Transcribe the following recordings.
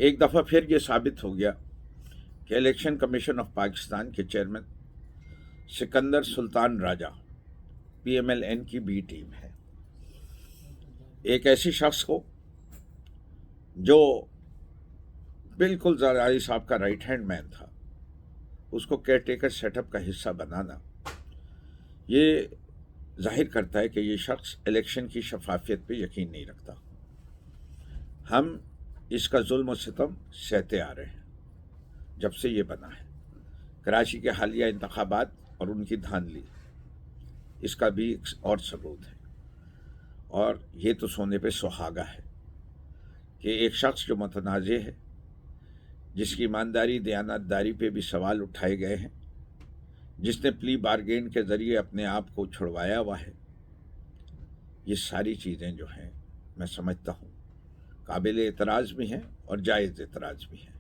एक दफ़ा फिर ये साबित हो गया कि इलेक्शन कमीशन ऑफ पाकिस्तान के चेयरमैन सिकंदर सुल्तान राजा PMLN की बी टीम है। एक ऐसी शख्स को जो बिल्कुल ज़रदारी साहब का राइट हैंड मैन था, उसको केयर टेकर सेटअप का हिस्सा बनाना, ये जाहिर करता है कि ये शख्स इलेक्शन की शफाफियत पे यकीन नहीं रखता। हम इसका जुल्म और सितम सहते आ रहे हैं जब से ये बना है। कराची के हालिया इंतखाबात और उनकी धांधली इसका भी एक और सबूत है। और ये तो सोने पे सुहागा है कि एक शख्स जो मुतनाज़े है, जिसकी ईमानदारी दयानतदारी पे भी सवाल उठाए गए हैं, जिसने प्ली बारगेन के ज़रिए अपने आप को छुड़वाया हुआ है, ये सारी चीज़ें जो हैं मैं समझता हूँ काबिल एतराज़ भी हैं और जायज़ एतराज़ भी हैं।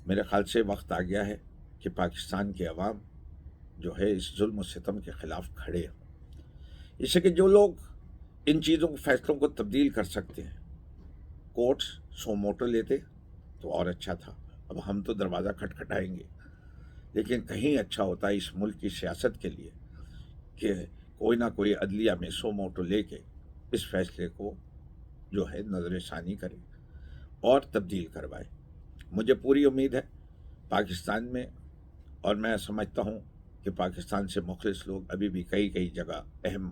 मेरे ख़्याल से वक्त आ गया है कि पाकिस्तान के अवाम जो है इस जुल्म और सितम के ख़िलाफ़ खड़े हों। इससे कि जो लोग इन चीज़ों के फैसलों को तब्दील कर सकते हैं, कोर्ट्स सो मोटो लेते तो और अच्छा था। अब हम तो दरवाज़ा खटखटाएंगे, लेकिन कहीं अच्छा होता है इस मुल्क की सियासत के लिए कि कोई ना कोई अदलिया में सो मोटो लेके इस फैसले को जो है नज़र षानी करे और तब्दील करवाए। मुझे पूरी उम्मीद है पाकिस्तान में, और मैं समझता हूँ कि पाकिस्तान से मुखलिस लोग अभी भी कई जगह अहम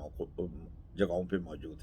जगहों पे मौजूद हैं।